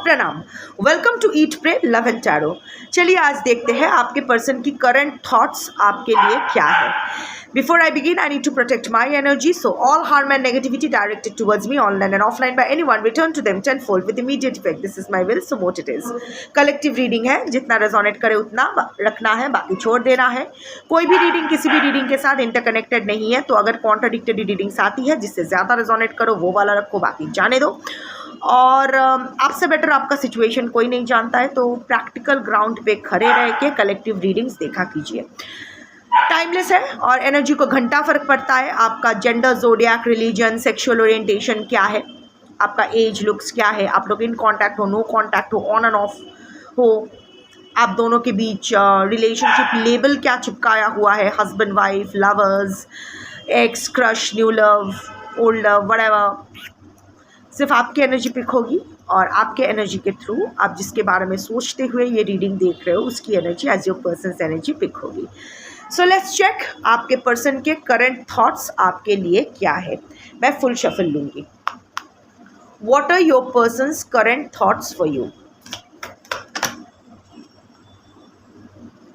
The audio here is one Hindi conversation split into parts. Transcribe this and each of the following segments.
प्रणाम, welcome to eat pray love and tarot. चलिए आज देखते हैं आपके पर्सन की करंट थॉट्स आपके लिए क्या है। Before I begin, I need to protect my energy, so all harm and negativity directed towards me online and offline by anyone return to them tenfold with immediate effect. This is my will, so what it is. Collective reading है, जितना रेजोनेट करे उतना रखना है, बाकी छोड़ देना है। कोई भी रीडिंग किसी भी रीडिंग के साथ इंटरकनेक्टेड नहीं है, तो अगर कॉन्ट्राडिक्टरी रीडिंग्स आती है जिससे ज़्यादा रेजोनेट करो वो वाला रखो, बाकी जाने दो। और आपसे बेटर आपका सिचुएशन कोई नहीं जानता है, तो प्रैक्टिकल ग्राउंड पे खड़े रह के कलेक्टिव रीडिंग्स देखा कीजिए। टाइमलेस है और एनर्जी को घंटा फर्क पड़ता है। आपका जेंडर, जोडियाक, रिलीजन, सेक्सुअल ओरिएंटेशन क्या है, आपका एज, लुक्स क्या है, आप लोग इन कांटेक्ट हो, नो कांटेक्ट हो, ऑन एंड ऑफ हो, आप दोनों के बीच रिलेशनशिप लेबल क्या चिपकाया हुआ है, husband wife, lovers, x, crush, new love, old love, whatever. सिर्फ आपकी एनर्जी पिक होगी और आपके एनर्जी के थ्रू आप जिसके बारे में सोचते हुए ये रीडिंग देख रहे हो उसकी energy as your person's energy pick होगी। सो लेट्स चेक आपके पर्सन के करंट थॉट्स आपके लिए क्या है। मैं फुल शफल लूँगी। What are your person's current thoughts for you.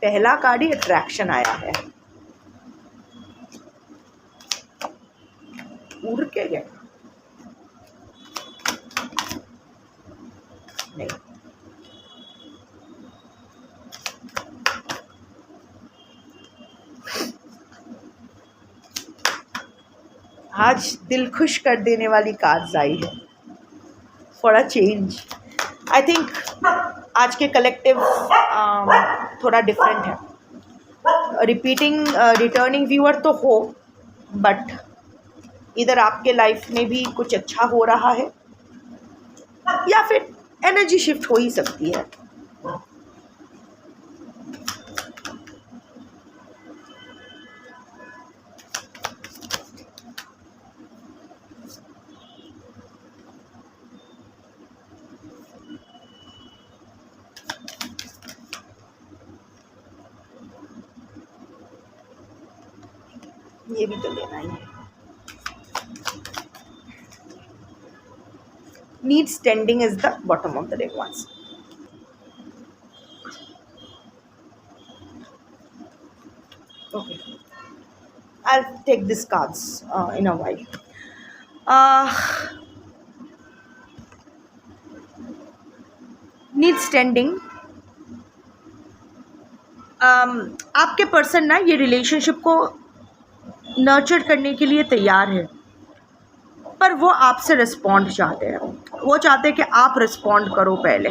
पहला कार्ड ही अट्रैक्शन आया है, उड़ के गए नहीं। आज दिल खुश कर देने वाली कार्ड्स आई है for a change. I think आज के कलेक्टिव थोड़ा डिफरेंट है। रिटर्निंग व्यूअर तो हो, बट इधर आपके लाइफ में भी कुछ अच्छा हो रहा है या फिर एनर्जी शिफ्ट हो ही सकती है। ये भी तो लेना ही है। Needs tending is the bottom of the deck once. Okay, I'll take these cards in a while. Needs tending. आपके पर्सन ना ये रिलेशनशिप को नर्चर करने के लिए तैयार है, पर वो आपसे रिस्पॉन्ड चाहते हैं। वो चाहते हैं कि आप रिस्पॉन्ड करो पहले।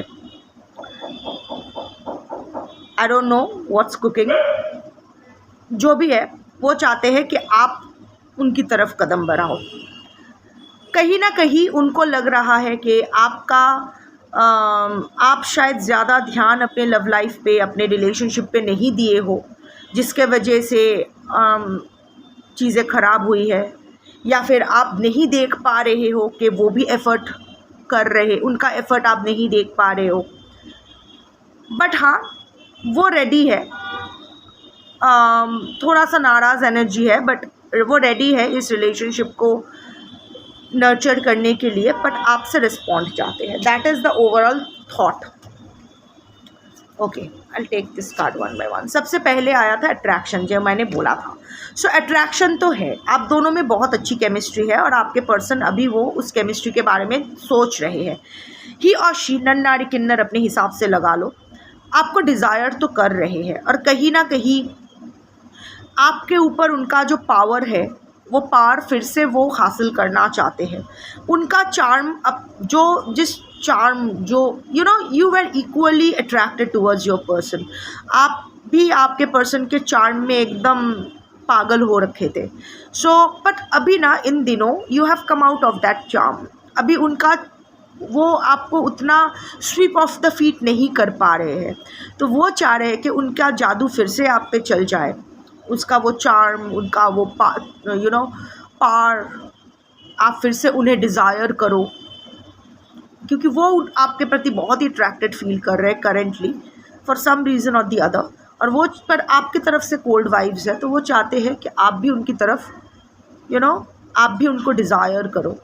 आई डोंट नो व्हाट्स कुकिंग, जो भी है वो चाहते हैं कि आप उनकी तरफ कदम बढ़ाओ। कहीं ना कहीं उनको लग रहा है कि आप शायद ज़्यादा ध्यान अपने लव लाइफ पे, अपने रिलेशनशिप पे नहीं दिए हो, जिसके वजह से चीज़ें ख़राब हुई है, या फिर आप नहीं देख पा रहे हो कि वो भी एफ़र्ट कर रहे, उनका एफ़र्ट आप नहीं देख पा रहे हो। बट हाँ, वो रेडी है। थोड़ा सा नाराज़ एनर्जी है, बट वो रेडी है इस रिलेशनशिप को नर्चर करने के लिए, बट आपसे रिस्पॉन्ड चाहते हैं। That is the overall thought. Okay, I take this card one by one. सबसे पहले आया था अट्रैक्शन, जो मैंने बोला था। सो अट्रैक्शन तो है, आप दोनों में बहुत अच्छी केमिस्ट्री है और आपके पर्सन अभी वो उस केमिस्ट्री के बारे में सोच रहे हैं। ही और शी, नर नारी किन्नर अपने हिसाब से लगा लो, आपको डिज़ायर तो कर रहे हैं और कहीं ना कहीं आपके ऊपर उनका जो पावर है वो पावर फिर से वो हासिल करना चाहते हैं। उनका चार्म, अब जो जिस चार्म जो you were equally attracted towards your person. आप भी आपके पर्सन के चार्म में एकदम पागल हो रखे थे। सो बट अभी ना इन दिनों you have come out of that charm. अभी उनका वो आपको उतना स्वीप ऑफ द फीट नहीं कर पा रहे हैं, तो वो चाह रहे हैं कि उनका जादू फिर से आप पे चल जाए। उसका वो चार्म, उनका वो पार आप फिर से उन्हें डिज़ायर करो, क्योंकि वो आपके प्रति बहुत ही अट्रैक्टेड फील कर रहे हैं करेंटली फॉर सम रीज़न और दी अदर। और वो पर आपकी तरफ से कोल्ड वाइब्स है, तो वो चाहते हैं कि आप भी उनकी तरफ आप भी उनको डिज़ायर करो।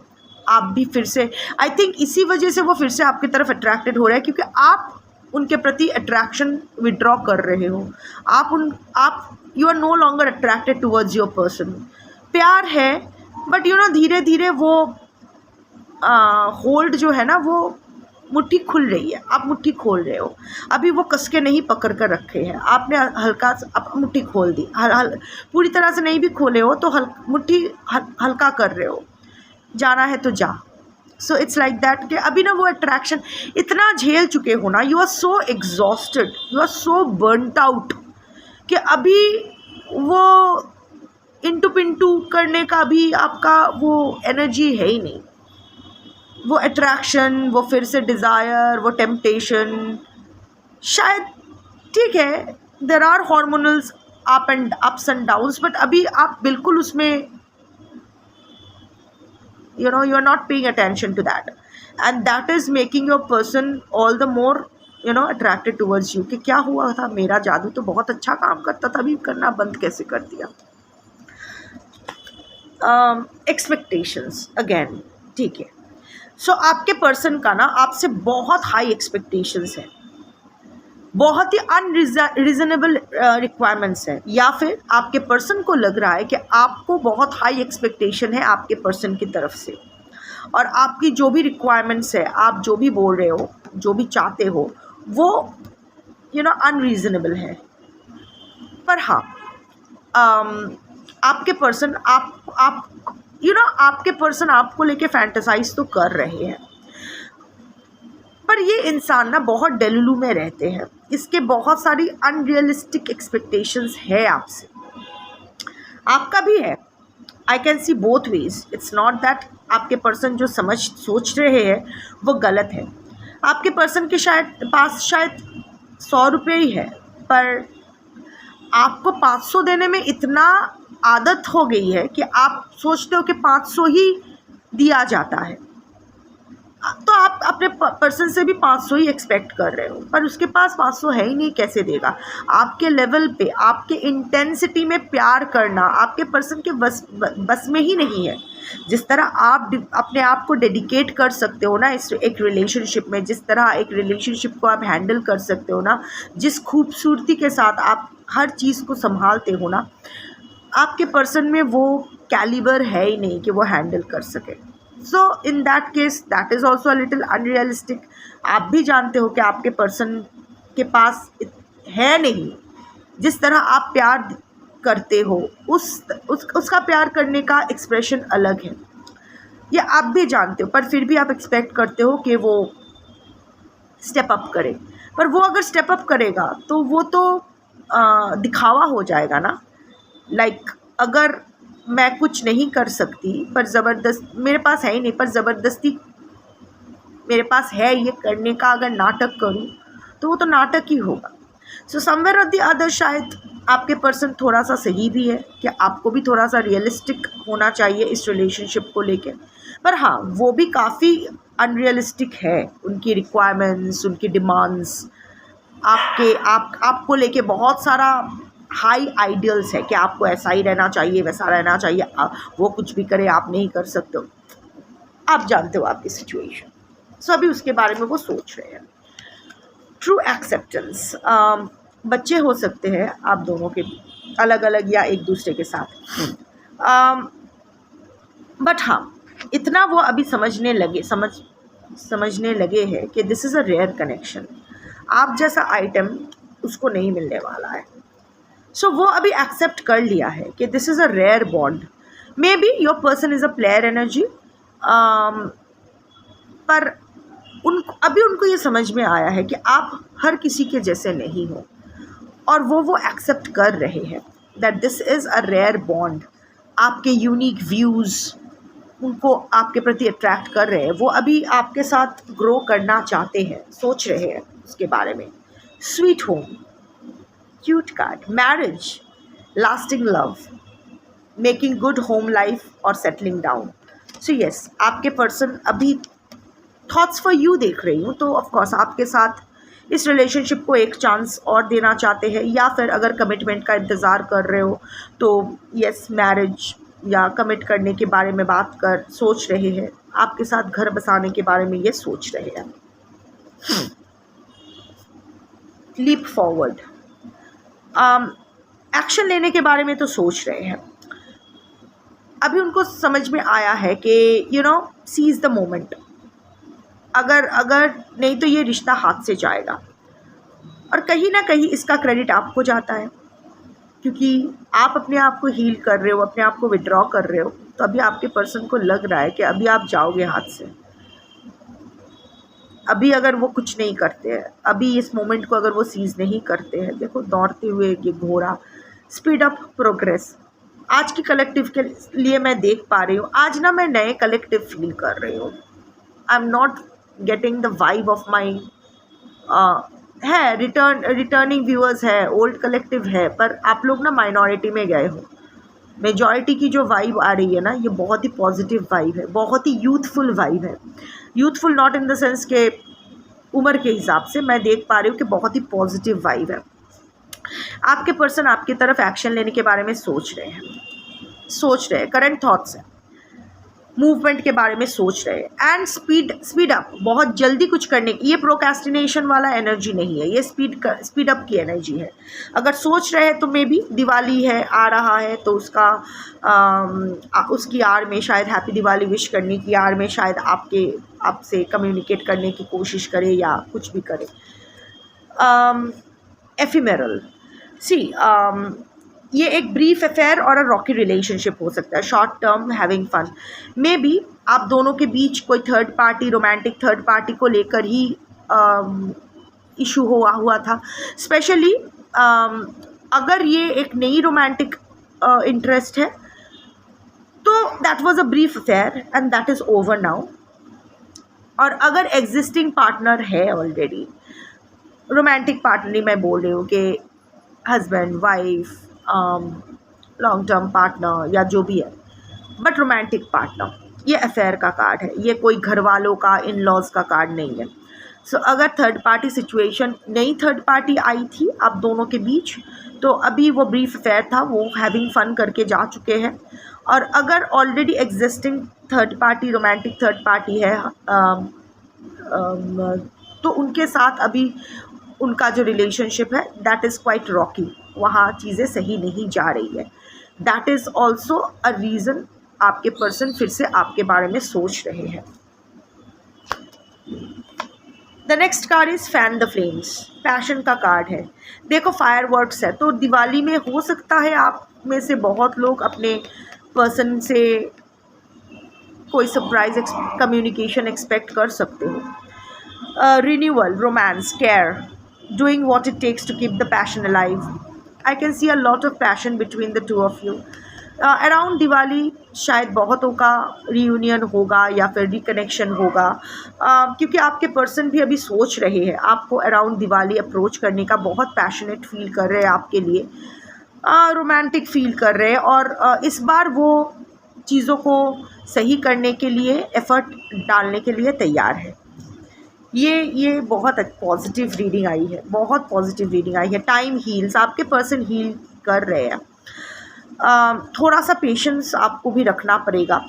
आप भी फिर से, आई थिंक इसी वजह से वो फिर से आपकी तरफ अट्रैक्टेड हो रहा है, क्योंकि आप उनके प्रति अट्रैक्शन विड्रॉ कर रहे हो। आप you are no longer attracted towards your person. प्यार है बट धीरे धीरे वो होल्ड जो है ना, वो मुट्ठी खुल रही है, आप मुट्ठी खोल रहे हो। अभी वो कस के नहीं पकड़ कर रखे हैं, आपने हल्का मुट्ठी खोल दी, पूरी तरह से नहीं भी खोले हो तो मुट्ठी हल्का कर रहे हो, जाना है तो जा। सो इट्स लाइक दैट कि अभी ना वो अट्रैक्शन इतना झेल चुके हो ना, you are so exhausted, you are so burnt out कि अभी वो इंटू पिंटू करने का भी आपका वो एनर्जी है ही नहीं। वो अट्रैक्शन, वो फिर से डिज़ायर, वो टेम्पटेशन, शायद ठीक है, there are hormonals ups and downs, but अभी आप बिल्कुल उसमें you are not paying attention to that, and that is making your person all the more attracted towards you कि क्या हुआ था, मेरा जादू तो बहुत अच्छा काम करता था, अभी करना बंद कैसे कर दिया। एक्सपेक्टेशंस अगेन, ठीक है। सो आपके पर्सन का ना आपसे बहुत हाई एक्सपेक्टेशंस है, बहुत ही अनरीजनेबल रिक्वायरमेंट्स है, या फिर आपके पर्सन को लग रहा है कि आपको बहुत हाई एक्सपेक्टेशन है आपके पर्सन की तरफ से, और आपकी जो भी रिक्वायरमेंट्स है, आप जो भी बोल रहे हो, जो भी चाहते हो, वो अनरीजनेबल है। पर हाँ, आपके पर्सन आपके पर्सन आपको लेके फैंटेसाइज तो कर रहे हैं, पर ये इंसान ना बहुत डेलुलू में रहते हैं, इसके बहुत सारी अनरियलिस्टिक एक्सपेक्टेशंस है आपसे, आपका भी है। I can C both ways, it's not that आपके पर्सन जो सोच रहे हैं वो गलत है। आपके पर्सन के पास शायद 100 रुपये ही है, पर आपको 500 देने में इतना आदत हो गई है कि आप सोचते हो कि 500 ही दिया जाता है, तो आप अपने पर्सन से भी 500 ही एक्सपेक्ट कर रहे हो, पर उसके पास 500 है ही नहीं, कैसे देगा। आपके लेवल पे, आपके इंटेंसिटी में प्यार करना आपके पर्सन के बस में ही नहीं है। जिस तरह आप अपने आप को डेडिकेट कर सकते हो ना इस एक रिलेशनशिप में, जिस तरह एक रिलेशनशिप को आप हैंडल कर सकते हो ना, जिस खूबसूरती के साथ आप हर चीज़ को संभालते हो ना, आपके पर्सन में वो कैलिबर है ही नहीं कि वो हैंडल कर सके। So in that case that is also a little unrealistic. आप भी जानते हो कि आपके पर्सन के पास है नहीं, जिस तरह आप प्यार करते हो उसका प्यार करने का एक्सप्रेशन अलग है, ये आप भी जानते हो, पर फिर भी आप एक्सपेक्ट करते हो कि वो स्टेप अप करे। पर वो अगर स्टेप अप करेगा तो वो तो दिखावा हो जाएगा ना। लाइक अगर मैं कुछ नहीं कर सकती पर मेरे पास है ही नहीं, पर ज़बरदस्ती मेरे पास है ये करने का, अगर नाटक करूं तो वो तो नाटक ही होगा। सो समवेयर और द अदर शायद आपके पर्सन थोड़ा सा सही भी है कि आपको भी थोड़ा सा रियलिस्टिक होना चाहिए इस रिलेशनशिप को लेके, पर हाँ वो भी काफ़ी अनरियलिस्टिक है। उनकी रिक्वायरमेंट्स, उनकी डिमांड्स आपको लेके बहुत सारा हाई आइडियल्स है कि आपको ऐसा ही रहना चाहिए, वैसा रहना चाहिए, वो कुछ भी करे आप नहीं कर सकते हो। आप जानते हो आपकी सिचुएशन, सो अभी उसके बारे में वो सोच रहे हैं। ट्रू एक्सेप्टेंस, बच्चे हो सकते हैं आप दोनों के अलग अलग या एक दूसरे के साथ, बट हाँ इतना वो अभी समझने लगे हैं कि this is a rare connection. आप जैसा आइटम उसको नहीं मिलने वाला है। सो वो अभी एक्सेप्ट कर लिया है कि this is a rare bond. Maybe your person is a player energy, पर उनको ये समझ में आया है कि आप हर किसी के जैसे नहीं हो, और वो एक्सेप्ट कर रहे हैं that this is a rare bond. आपके यूनिक व्यूज़ उनको आपके प्रति अट्रैक्ट कर रहे हैं। वो अभी आपके साथ ग्रो करना चाहते हैं, सोच रहे हैं उसके बारे में। Sweet home, cute card, marriage, lasting love, making good home life और सेटलिंग डाउन। सो यस, आपके पर्सन अभी थॉट्स फॉर यू देख रही हूँ, तो ऑफकोर्स आपके साथ इस रिलेशनशिप को एक चांस और देना चाहते हैं, या फिर अगर कमिटमेंट का इंतज़ार कर रहे हो तो यस मैरिज या कमिट करने के बारे में सोच रहे हैं, आपके साथ घर बसाने के बारे में ये सोच रहे हैं। लीप फॉरवर्ड, एक्शन लेने के बारे में तो सोच रहे हैं। अभी उनको समझ में आया है कि सीज द मोमेंट, अगर नहीं तो ये रिश्ता हाथ से जाएगा। और कहीं ना कहीं इसका क्रेडिट आपको जाता है, क्योंकि आप अपने आप को हील कर रहे हो, अपने आप को विड्रॉ कर रहे हो, तो अभी आपके पर्सन को लग रहा है कि अभी आप जाओगे हाथ से। अभी अगर वो कुछ नहीं करते हैं, अभी इस मोमेंट को अगर वो सीज नहीं करते हैं, देखो दौड़ते हुए ये घोड़ा, स्पीड अप प्रोग्रेस। आज की कलेक्टिव के लिए मैं देख पा रही हूँ, आज ना मैं नए कलेक्टिव फील कर रही हूँ। I am not getting the vibe of my है रिटर्निंग व्यूअर्स है, ओल्ड कलेक्टिव है, पर आप लोग ना माइनॉरिटी में गए हो। मेजॉरिटी की जो वाइब आ रही है ना, ये बहुत ही पॉजिटिव वाइब है, बहुत ही यूथफुल वाइब है। Youthful not in the sense के उम्र के हिसाब से, मैं देख पा रही हूँ कि बहुत ही पॉजिटिव वाइब है। आपके पर्सन आपकी तरफ एक्शन लेने के बारे में सोच रहे हैं, करंट थॉट्स है, मूवमेंट के बारे में सोच रहे हैं। एंड स्पीड अप, बहुत जल्दी कुछ करने की, ये प्रोक्रेस्टिनेशन वाला एनर्जी नहीं है, ये स्पीड अप की एनर्जी है। अगर सोच रहे हैं तो मे बी दिवाली है, आ रहा है, तो उसकी आड़ में शायद हैप्पी दिवाली विश करने की आड़ में शायद आपसे कम्युनिकेट करने की कोशिश करे या कुछ भी करे। एफिमेरल, ये एक ब्रीफ अफेयर और अ रॉकी रिलेशनशिप हो सकता है, short term having fun. Maybe आप दोनों के बीच कोई third party, romantic third party को लेकर ही इशू हुआ था। स्पेशली अगर ये एक नई रोमांटिक इंटरेस्ट है तो that was a brief affair and that is over now. और अगर एग्जिस्टिंग पार्टनर है ऑलरेडी, रोमांटिक पार्टनर नहीं मैं बोल रही हूँ कि husband wife, long term partner या जो भी है, बट रोमांटिक पार्टनर, ये अफेयर का कार्ड है, ये कोई घर वालों का, इन लॉज का कार्ड नहीं है। सो अगर थर्ड पार्टी सिचुएशन, नई थर्ड पार्टी आई थी आप दोनों के बीच, तो अभी वो ब्रीफ अफेयर था, वो हैविंग फन करके जा चुके हैं। और अगर already existing third party, romantic third party है, तो उनके साथ अभी उनका जो रिलेशनशिप है दैट इज़ क्वाइट रॉकी, वहाँ चीज़ें सही नहीं जा रही है। That is also a reason आपके पर्सन फिर से आपके बारे में सोच रहे हैं। The next card is fan the flames, passion का कार्ड है। देखो फायरवर्क्स है, तो दिवाली में हो सकता है आप में से बहुत लोग अपने पर्सन से कोई सरप्राइज कम्युनिकेशन एक्सपेक्ट कर सकते हो। Renewal, romance, care, doing what it takes to keep the passion alive. I can see a lot of passion between the two of you. Around Diwali शायद बहुतों का reunion होगा या फिर रिकनेक्शन होगा, क्योंकि आपके पर्सन भी अभी सोच रहे हैं आपको अराउंड दिवाली अप्रोच करने का, बहुत पैशनेट फील कर रहे हैं आपके लिए, रोमांटिक फील कर रहे हैं, और इस बार वो चीज़ों को सही करने के लिए, एफर्ट डालने के लिए तैयार है। ये बहुत पॉजिटिव रीडिंग आई है, बहुत पॉजिटिव रीडिंग आई है। टाइम हील्स, आपके पर्सन हील कर रहे हैं। थोड़ा सा पेशेंस आपको भी रखना पड़ेगा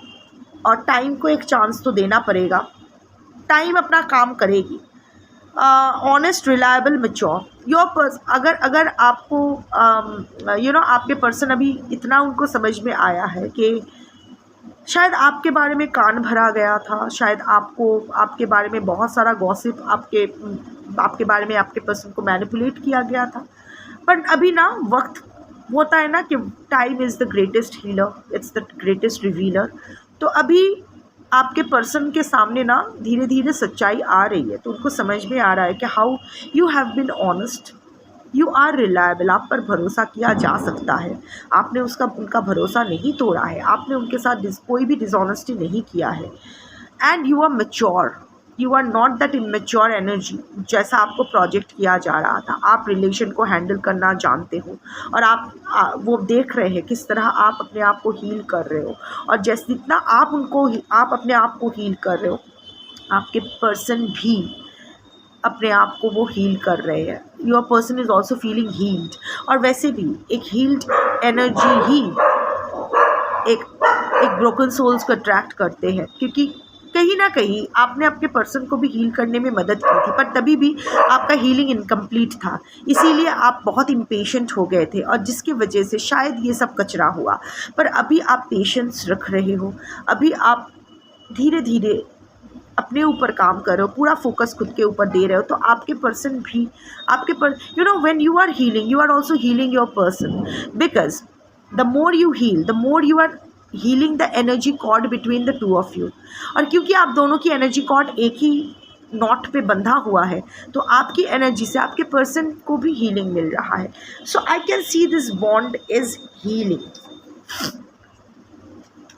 और टाइम को एक चांस तो देना पड़ेगा। टाइम अपना काम करेगी। ऑनेस्ट, रिलायबल, मैच्योर योर अगर आपको आपके पर्सन अभी इतना उनको समझ में आया है कि शायद आपके बारे में कान भरा गया था, शायद आपके बारे में बहुत सारा गॉसिप आपके बारे में आपके पर्सन को मैनिपुलेट किया गया था, पर अभी ना वक्त होता है ना कि time is the greatest healer, it's the greatest revealer. तो अभी आपके पर्सन के सामने ना धीरे धीरे सच्चाई आ रही है, तो उनको समझ में आ रहा है कि how you have been honest, you are reliable, आप पर भरोसा किया जा सकता है, आपने उनका भरोसा नहीं तोड़ा है, आपने उनके साथ कोई भी डिसऑनेस्टी नहीं किया है। And you are mature, you are not that immature energy जैसा आपको प्रोजेक्ट किया जा रहा था। आप रिलेशन को हैंडल करना जानते हो, और आप वो देख रहे हैं किस तरह आप अपने आप को हील कर रहे हो, और जैसे जितना आप अपने आप को हील कर रहे हो, आपके पर्सन भी अपने आप को वो हील कर रहे हैं। Your person is also feeling healed, और वैसे भी एक हील्ड एनर्जी ही एक एक ब्रोकन सोल्स को अट्रैक्ट करते हैं, क्योंकि कहीं ना कहीं आपने आपके पर्सन को भी हील करने में मदद की थी, पर तभी भी आपका हीलिंग इनकम्प्लीट था, इसीलिए आप बहुत इम्पेशेंट हो गए थे और जिसकी वजह से शायद ये सब कचरा हुआ। पर अभी आप पेशेंस रख रहे हो, अभी आप धीरे धीरे अपने ऊपर काम कर रहे हो, पूरा फोकस खुद के ऊपर दे रहे हो, तो आपके पर्सन भी आपके you know when you are healing you are also healing your person, because the more you heal the more you are healing the energy cord between the two of you. और क्योंकि आप दोनों की एनर्जी कॉर्ड एक ही नॉट पे बंधा हुआ है, तो आपकी एनर्जी से आपके पर्सन को भी हीलिंग मिल रहा है। So I can see this bond is healing.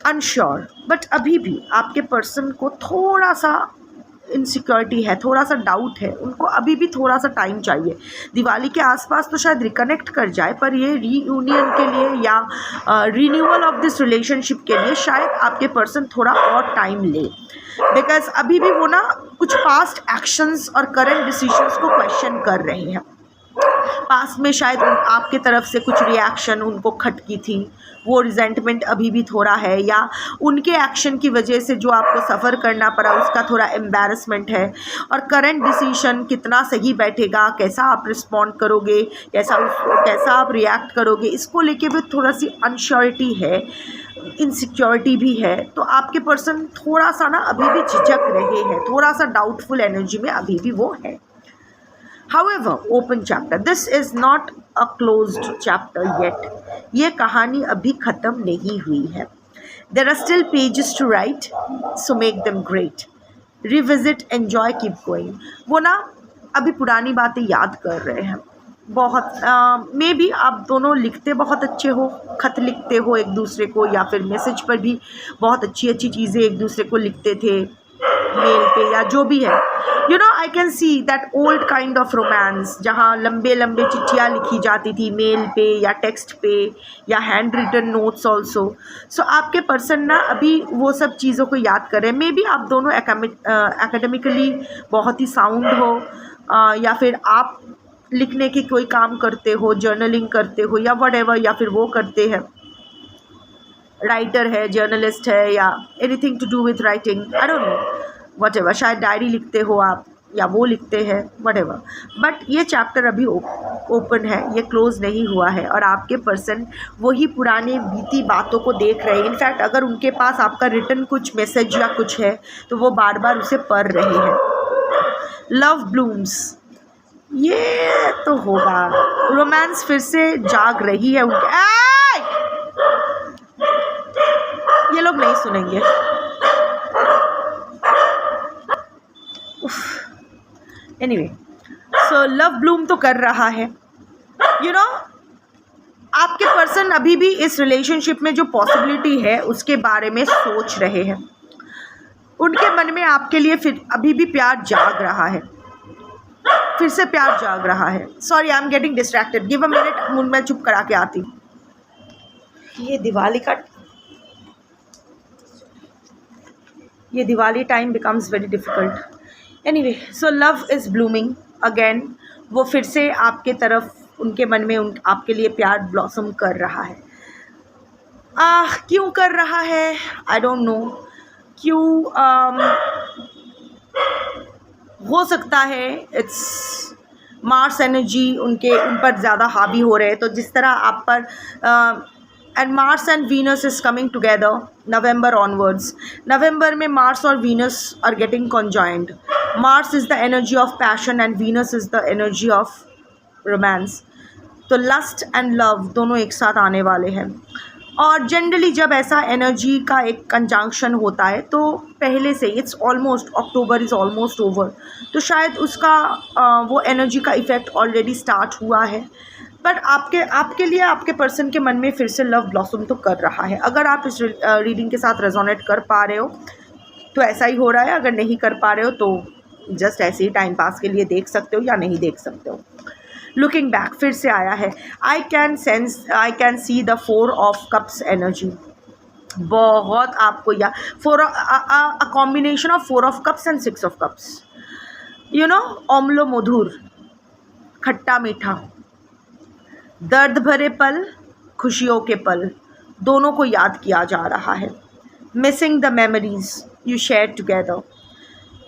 Unsure, but अभी भी आपके पर्सन को थोड़ा सा इनसिक्योरिटी है, थोड़ा सा डाउट है, उनको अभी भी थोड़ा सा टाइम चाहिए। दिवाली के आसपास तो शायद रिकनेक्ट कर जाए, पर ये रीयूनियन के लिए या रिन्यूअल ऑफ दिस रिलेशनशिप के लिए शायद आपके पर्सन थोड़ा और टाइम ले, बिकॉज अभी भी वो ना कुछ पास्ट एक्शंस और करंट डिसीजंस को क्वेश्चन कर रहे हैं। पास्ट में शायद आपके तरफ से कुछ रिएक्शन उनको खटकी थी, वो रिजेंटमेंट अभी भी थोड़ा है, या उनके एक्शन की वजह से जो आपको सफ़र करना पड़ा उसका थोड़ा एम्बैरसमेंट है। और करंट डिसीजन कितना सही बैठेगा, कैसा आप रिस्पॉन्ड करोगे, कैसा आप रिएक्ट करोगे, इसको लेके भी थोड़ा सी अनश्योरिटी है, इनसिक्योरिटी भी है। तो आपके पर्सन थोड़ा सा ना अभी भी झिझक रहे हैं, थोड़ा सा डाउटफुल एनर्जी में अभी भी वो है। However, open chapter. This is not a closed chapter yet. ये कहानी अभी ख़त्म नहीं हुई है. There are still pages to write, so make them great. Revisit, enjoy, keep going. वो ना अभी पुरानी बातें याद कर रहे हैं बहुत। मे बी आप दोनों लिखते बहुत अच्छे हो, खत लिखते हो एक दूसरे को, या फिर मैसेज पर भी बहुत अच्छी अच्छी चीज़ें एक दूसरे को लिखते थे, मेल पे या जो भी है। You know I can see that old kind of romance, जहाँ लंबे लंबे चिट्ठियाँ लिखी जाती थी मेल पे या टेक्स्ट पे या हैंड रिटन नोट्स ऑल्सो। सो आपके पर्सन ना अभी वो सब चीज़ों को याद कर रहे हैं। मे बी आप दोनों एकेडमिकली बहुत ही साउंड हो, या फिर आप लिखने के कोई काम करते हो, जर्नलिंग करते हो या व्हाटएवर, या फिर वो करते हैं, राइटर है, जर्नलिस्ट है, या anything to do with writing, I don't know, whatever, शायद डायरी लिखते हो आप या वो लिखते हैं, व्हाटएवर। बट ये चैप्टर अभी ओपन है, ये क्लोज नहीं हुआ है, और आपके पर्सन वही पुराने बीती बातों को देख रहे हैं। इनफैक्ट अगर उनके पास आपका रिटन कुछ मैसेज या कुछ है तो वो बार बार उसे पढ़ रहे हैं। लव ब्लूम्स, ये तो होगा, रोमांस फिर से जाग रही है उनके। ये लोग नहीं सुनेंगे। एनीवे, सो लव ब्लूम तो कर रहा है। यू नो आपके पर्सन अभी भी इस रिलेशनशिप में जो पॉसिबिलिटी है उसके बारे में सोच रहे हैं। उनके मन में आपके लिए फिर अभी भी प्यार जाग रहा है, फिर से प्यार जाग रहा है। Sorry, I am getting distracted, give a minute, मैं चुप करा के आती हूँ। ये Diwali time becomes very difficult. Anyway, so love is blooming again. वो फिर से आपके तरफ, उनके मन में आपके लिए प्यार ब्लॉसम कर रहा है। क्यों कर रहा है आई डोंट नो, क्यों हो सकता है इट्स मार्स एनर्जी उन पर ज़्यादा हावी हो रहे हैं। तो जिस तरह आप पर and Mars and Venus is coming together November onwards. नवंबर में मार्स और Venus are getting conjoined. Mars is the energy of passion and Venus is the energy of romance. तो लस्ट एंड लव दोनों एक साथ आने वाले हैं। और जनरली जब ऐसा एनर्जी का एक कंजंक्शन होता है तो पहले से it's almost, October is almost over, तो शायद उसका वो एनर्जी का इफ़ेक्ट ऑलरेडी स्टार्ट हुआ है। पर आपके लिए आपके पर्सन के मन में फिर से लव ब्लॉसम तो कर रहा है। अगर आप इस रीडिंग के साथ रेजोनेट कर पा रहे हो तो ऐसा ही हो रहा है, अगर नहीं कर पा रहे हो तो जस्ट ऐसे ही टाइम पास के लिए देख सकते हो या नहीं देख सकते हो। लुकिंग बैक फिर से आया है। I can see the 4 of cups energy. बहुत आपको या a combination of 4 of cups and 6 of cups. You know, अम्लो मधुर, खट्टा मीठा, दर्द भरे पल, खुशियों के पल, दोनों को याद किया जा रहा है। Missing the memories you share together,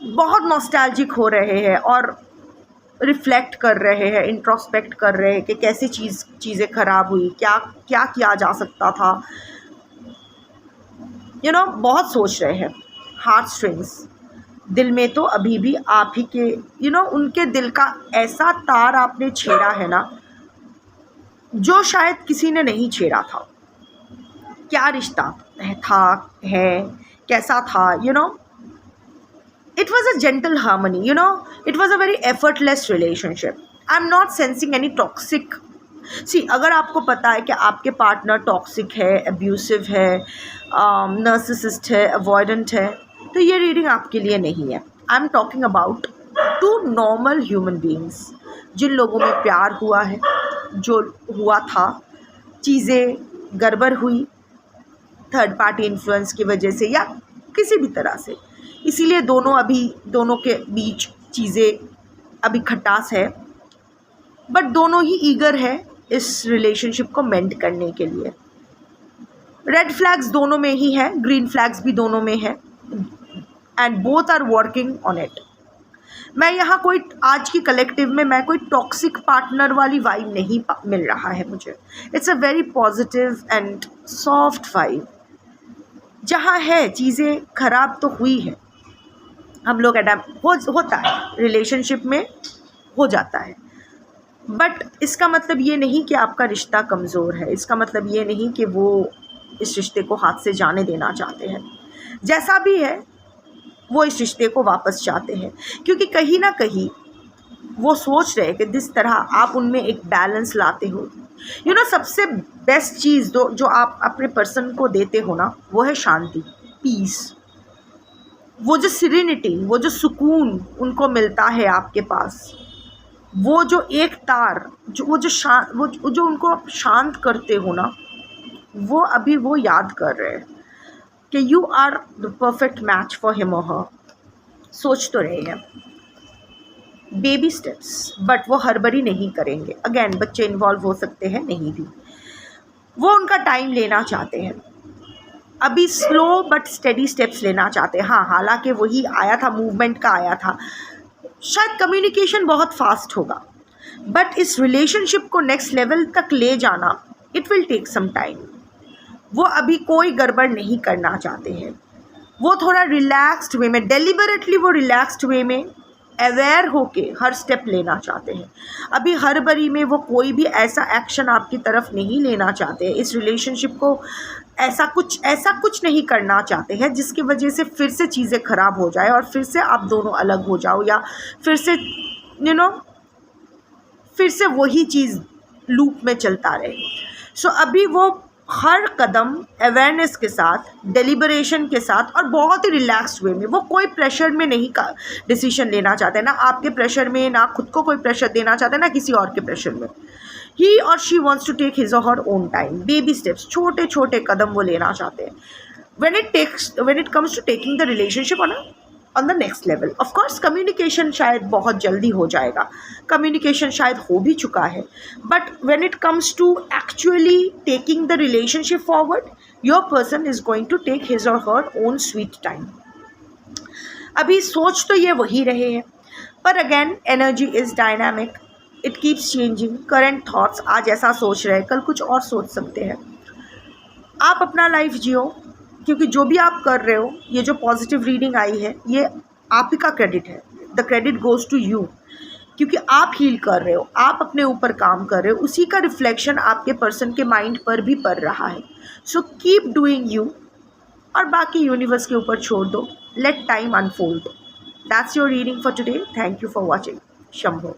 बहुत नॉस्टैल्जिक हो रहे हैं और रिफ्लेक्ट कर रहे हैं, इंट्रोस्पेक्ट कर रहे हैं कि कैसे चीज़ें ख़राब हुई, क्या क्या किया जा सकता था, बहुत सोच रहे हैं। हार्ट स्ट्रिंग्स, दिल में तो अभी भी आप ही के उनके दिल का ऐसा तार आपने छेड़ा है ना जो शायद किसी ने नहीं छेड़ा था। क्या रिश्ता था, है, कैसा था, it was a gentle harmony, it was a very effortless relationship. I'm not sensing any toxic. See, अगर आपको पता है कि आपके पार्टनर टॉक्सिक है, अब्यूसिव है, नर्सिसिस्ट है, अवॉइडेंट है, तो ये रीडिंग आपके लिए नहीं है। I am talking about 2 normal human beings, जिन लोगों में प्यार हुआ है, जो हुआ था, चीज़ें गड़बड़ हुई थर्ड पार्टी इन्फ्लुएंस की वजह से या किसी भी तरह से, इसीलिए दोनों के बीच चीज़ें अभी खटास है, बट दोनों ही ईगर है इस रिलेशनशिप को मेंट करने के लिए। रेड फ्लैग्स दोनों में ही है, ग्रीन फ्लैग्स भी दोनों में है, and both are working on it. मैं यहाँ कोई आज की कलेक्टिव में मैं कोई टॉक्सिक पार्टनर वाली वाइब नहीं मिल रहा है मुझे। It's a very positive and soft vibe, जहाँ है चीज़ें खराब तो हुई है, हम लोग अडैप्ट होता है, रिलेशनशिप में हो जाता है, बट इसका मतलब ये नहीं कि आपका रिश्ता कमज़ोर है, इसका मतलब ये नहीं कि वो इस रिश्ते को हाथ से जाने देना चाहते हैं। जैसा भी है वो इस रिश्ते को वापस चाहते हैं, क्योंकि कहीं ना कहीं वो सोच रहे हैं कि जिस तरह आप उनमें एक बैलेंस लाते हो, सबसे बेस्ट चीज़ जो आप अपने पर्सन को देते हो ना, वो है शांति, पीस, वो जो सिरेनिटी, वो जो सुकून उनको मिलता है आपके पास, वो जो एक तार वो जो उनको आप शांत करते हो ना, वो अभी वो याद कर रहे हैं कि you are the perfect match for him और हर। सोच तो रहे हैं बेबी स्टेप्स, बट वो हड़बड़ी नहीं करेंगे। अगेन, बच्चे इन्वॉल्व हो सकते हैं, नहीं भी, वो उनका टाइम लेना चाहते हैं, अभी स्लो बट स्टेडी स्टेप्स लेना चाहते हैं। हाँ, हालांकि वही आया था, मूवमेंट का आया था, शायद कम्युनिकेशन बहुत फास्ट होगा, बट इस रिलेशनशिप को नेक्स्ट लेवल तक ले जाना it will take some time. वो अभी कोई गड़बड़ नहीं करना चाहते हैं, वो थोड़ा रिलैक्स्ड वे में, डेलिबरेटली वो रिलैक्स्ड वे में अवेयर होके हर स्टेप लेना चाहते हैं। अभी हड़बड़ी में वो कोई भी ऐसा एक्शन आपकी तरफ नहीं लेना चाहते, इस रिलेशनशिप को ऐसा कुछ नहीं करना चाहते हैं जिसकी वजह से फिर से चीज़ें ख़राब हो जाए और फिर से आप दोनों अलग हो जाओ, या फिर से फिर से वही चीज़ लूप में चलता रहे। सो अभी वो हर कदम अवेयरनेस के साथ, डेलिबरेशन के साथ और बहुत ही रिलैक्स्ड वे में, वो कोई प्रेशर में नहीं का डिसीजन लेना चाहते, ना आपके प्रेशर में, ना खुद को कोई प्रेशर देना चाहते, ना किसी और के प्रेशर में। He or she wants to take his or her own time, baby steps, छोटे छोटे कदम वो लेना चाहते हैं। when it comes to taking the relationship on the next level, of course communication शायद बहुत जल्दी हो जाएगा, कम्युनिकेशन शायद हो भी चुका है, but when it comes to actually taking the relationship forward, your person is going to take his or her own sweet time. अभी सोच तो ये वही रहे हैं, पर again energy is dynamic, it keeps changing. Current thoughts आज ऐसा सोच रहे हैं, कल कुछ और सोच सकते हैं। आप अपना लाइफ जियो, क्योंकि जो भी आप कर रहे हो, ये जो पॉजिटिव रीडिंग आई है, ये आप ही का क्रेडिट है, the credit goes to you, क्योंकि आप हील कर रहे हो, आप अपने ऊपर काम कर रहे हो, उसी का रिफ्लेक्शन आपके पर्सन के माइंड पर भी पड़ रहा है। सो कीप डूइंग यू, और बाकी यूनिवर्स के ऊपर छोड़ दो, let time unfold. That's your reading for today. Thank you for watching. Shambho.